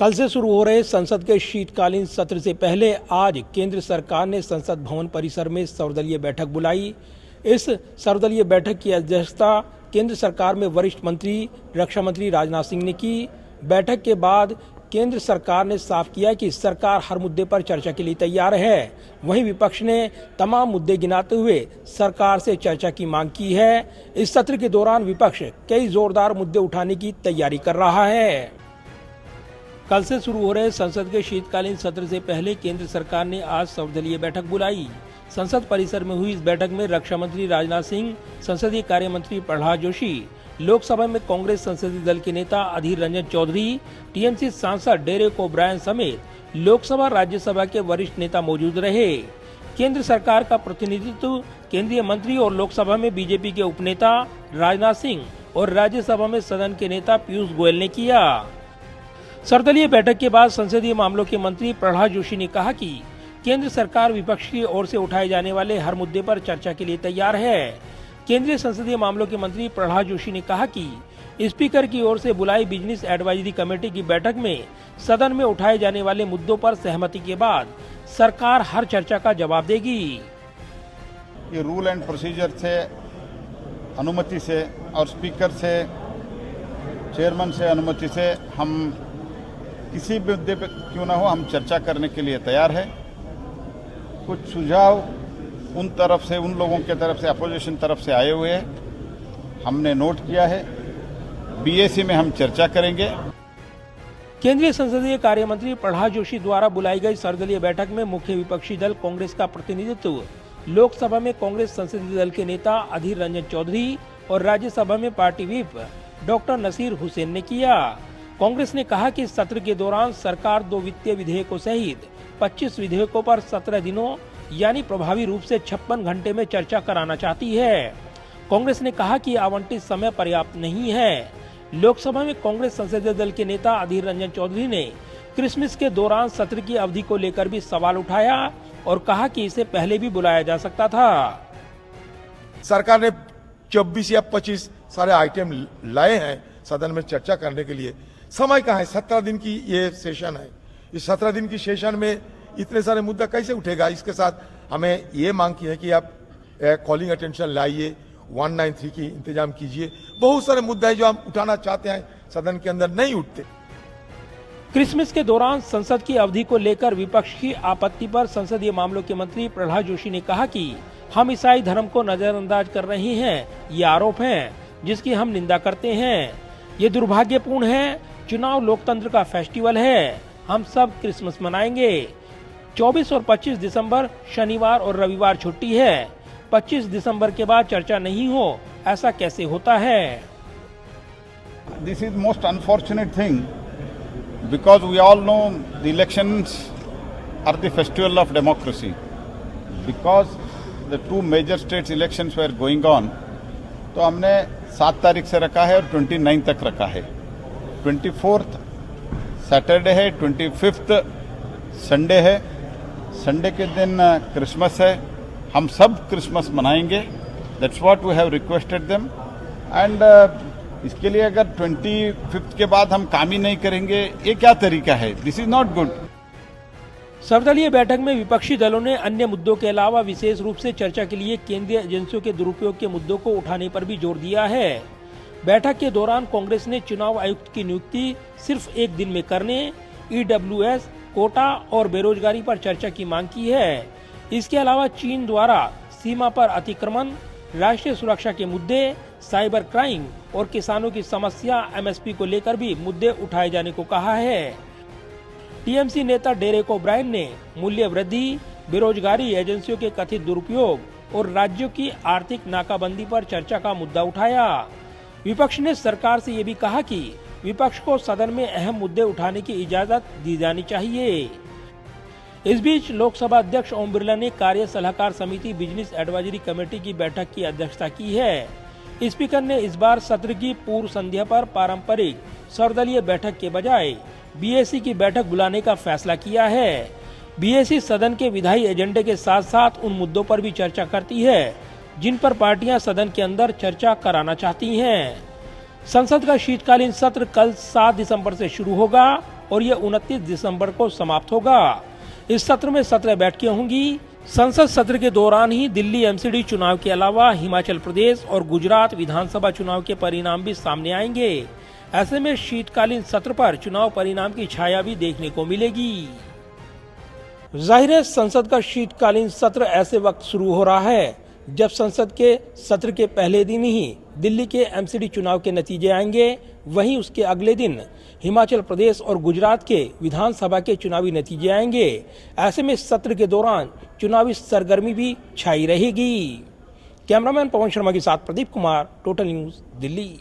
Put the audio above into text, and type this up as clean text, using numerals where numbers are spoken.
कल से शुरू हो रहे संसद के शीतकालीन सत्र से पहले आज केंद्र सरकार ने संसद भवन परिसर में सर्वदलीय बैठक बुलाई। इस सर्वदलीय बैठक की अध्यक्षता केंद्र सरकार में वरिष्ठ मंत्री रक्षा मंत्री राजनाथ सिंह ने की। बैठक के बाद केंद्र सरकार ने साफ किया कि सरकार हर मुद्दे पर चर्चा के लिए तैयार है। वहीं विपक्ष ने तमाम मुद्दे गिनाते हुए सरकार से चर्चा की मांग की है। इस सत्र के दौरान विपक्ष कई जोरदार मुद्दे उठाने की तैयारी कर रहा है। कल से शुरू हो रहे संसद के शीतकालीन सत्र से पहले केंद्र सरकार ने आज सर्वदलीय बैठक बुलाई। संसद परिसर में हुई इस बैठक में रक्षा मंत्री राजनाथ सिंह, संसदीय कार्य मंत्री प्रहलाद जोशी, लोकसभा में कांग्रेस संसदीय दल के नेता अधीर रंजन चौधरी, टीएमसी सांसद डेरेक ओब्रायन समेत लोकसभा राज्यसभा के वरिष्ठ नेता मौजूद रहे। केंद्र सरकार का प्रतिनिधित्व केंद्रीय मंत्री और लोकसभा में बीजेपी के उपनेता राजनाथ सिंह और राज्यसभा में सदन के नेता पीयूष गोयल ने किया। सर्वदलीय बैठक के बाद संसदीय मामलों के मंत्री प्रहलाद जोशी ने कहा कि केंद्र सरकार विपक्ष की ओर से उठाए जाने वाले हर मुद्दे पर चर्चा के लिए तैयार है। केंद्रीय संसदीय मामलों के मंत्री प्रहलाद जोशी ने कहा कि स्पीकर की ओर से बुलाई बिजनेस एडवाइजरी कमेटी की बैठक में सदन में उठाए जाने वाले मुद्दों पर सहमति के बाद सरकार हर चर्चा का जवाब देगी। ये रूल एंड प्रोसीजर से, अनुमति से और स्पीकर से, चेयरमैन से अनुमति से हम किसी भी मुद्दे पर क्यों ना हो हम चर्चा करने के लिए तैयार है। कुछ सुझाव उन तरफ से, उन लोगों के तरफ से, अपोजिशन तरफ से आए हुए हैं, हमने नोट किया है। बीएसी में हम चर्चा करेंगे। केंद्रीय संसदीय कार्य मंत्री प्रहलाद जोशी द्वारा बुलाई गई सर्वदलीय बैठक में मुख्य विपक्षी दल कांग्रेस का प्रतिनिधित्व लोकसभा में कांग्रेस संसदीय दल के नेता अधीर रंजन चौधरी और राज्यसभा में party whip doctor Nasir Hussain ने किया। कांग्रेस ने कहा कि सत्र के दौरान सरकार 2 वित्तीय विधेयकों सहित 25 विधेयकों पर 17 दिनों यानी प्रभावी रूप से 56 घंटे में चर्चा कराना चाहती है। कांग्रेस ने कहा कि आवंटित समय पर्याप्त नहीं है। लोकसभा में कांग्रेस संसदीय दल के नेता अधीर रंजन चौधरी ने क्रिसमस के दौरान सत्र की अवधि को लेकर भी सवाल उठाया और कहा कि इसे पहले भी बुलाया जा सकता था। सरकार ने 24 या 25 सारे आइटम लाए हैं सदन में चर्चा करने के लिए। समय कहाँ है? 17 दिन की ये सेशन है। इस 17 दिन की सेशन में इतने सारे मुद्दा कैसे उठेगा? इसके साथ हमें ये मांग की है कि आप कॉलिंग अटेंशन लाइए, 193 की इंतजाम कीजिए। बहुत सारे मुद्दे हैं जो हम उठाना चाहते हैं, सदन के अंदर नहीं उठते। क्रिसमस के दौरान संसद की अवधि को लेकर विपक्ष की आपत्ति पर संसदीय मामलों के मंत्री प्रहलाद जोशी ने कहा कि हम ईसाई धर्म को नजरअंदाज कर रहे हैं। ये आरोप है जिसकी हम निंदा करते हैं। ये दुर्भाग्यपूर्ण है। चुनाव लोकतंत्र का फेस्टिवल है। हम सब क्रिसमस मनाएंगे। 24 और 25 दिसंबर शनिवार और रविवार छुट्टी है। 25 दिसंबर के बाद चर्चा नहीं हो, ऐसा कैसे होता है? This is most unfortunate thing because we all know the elections are the festival of democracy. Because the 2 major states elections were going on, तो हमने 7 तारीख से रखा है और 29 तक रखा है। 24th सैटरडे है, 25th संडे है। संडे के दिन क्रिसमस है। हम सब क्रिसमस मनाएंगे। That's what we have requested them and इसके लिए अगर 25th के बाद हम काम ही नहीं करेंगे, ये क्या तरीका है? This is not good. सर्वदलीय बैठक में विपक्षी दलों ने अन्य मुद्दों के अलावा विशेष रूप से चर्चा के लिए केंद्रीय एजेंसियों के दुरुपयोग के मुद्दों को उठाने पर भी जोर दिया है। बैठक के दौरान कांग्रेस ने चुनाव आयुक्त की नियुक्ति सिर्फ 1 दिन में करने, ईडब्ल्यूएस, कोटा और बेरोजगारी पर चर्चा की मांग की है। इसके अलावा चीन द्वारा सीमा पर अतिक्रमण, राष्ट्रीय सुरक्षा के मुद्दे, साइबर क्राइम और किसानों की समस्या एमएसपी को लेकर भी मुद्दे उठाए जाने को कहा है। टीएमसी नेता डेरेक ओब्रायन ने मूल्य वृद्धि, बेरोजगारी, एजेंसियों के कथित दुरुपयोग और राज्यों की आर्थिक नाकाबंदी पर चर्चा का मुद्दा उठाया। विपक्ष ने सरकार से ये भी कहा कि विपक्ष को सदन में अहम मुद्दे उठाने की इजाजत दी जानी चाहिए। इस बीच लोकसभा अध्यक्ष ओम बिरला ने कार्य सलाहकार समिति बिजनेस एडवाइजरी कमेटी की बैठक की अध्यक्षता की है। स्पीकर ने इस बार सत्र की पूर्व संध्या पर पारंपरिक सर्वदलीय बैठक के बजाय बीएसी की बैठक बुलाने का फैसला किया है। बीएसी सदन के विधायी एजेंडे के साथ साथ उन मुद्दों पर भी चर्चा करती है जिन पर पार्टियां सदन के अंदर चर्चा कराना चाहती हैं। संसद का शीतकालीन सत्र कल 7 दिसंबर से शुरू होगा और यह 29 दिसंबर को समाप्त होगा। इस सत्र में 17 बैठकें होंगी। संसद सत्र के दौरान ही दिल्ली एमसीडी चुनाव के अलावा हिमाचल प्रदेश और गुजरात विधानसभा चुनाव के परिणाम भी सामने आएंगे। ऐसे में शीतकालीन सत्र पर चुनाव परिणाम की छाया भी देखने को मिलेगी। जाहिर है, संसद का शीतकालीन सत्र ऐसे वक्त शुरू हो रहा है जब संसद के सत्र के पहले दिन ही दिल्ली के एमसीडी चुनाव के नतीजे आएंगे। वहीं उसके अगले दिन हिमाचल प्रदेश और गुजरात के विधानसभा के चुनावी नतीजे आएंगे। ऐसे में सत्र के दौरान चुनावी सरगर्मी भी छाई रहेगी। कैमरामैन पवन शर्मा के साथ प्रदीप कुमार, टोटल न्यूज़, दिल्ली।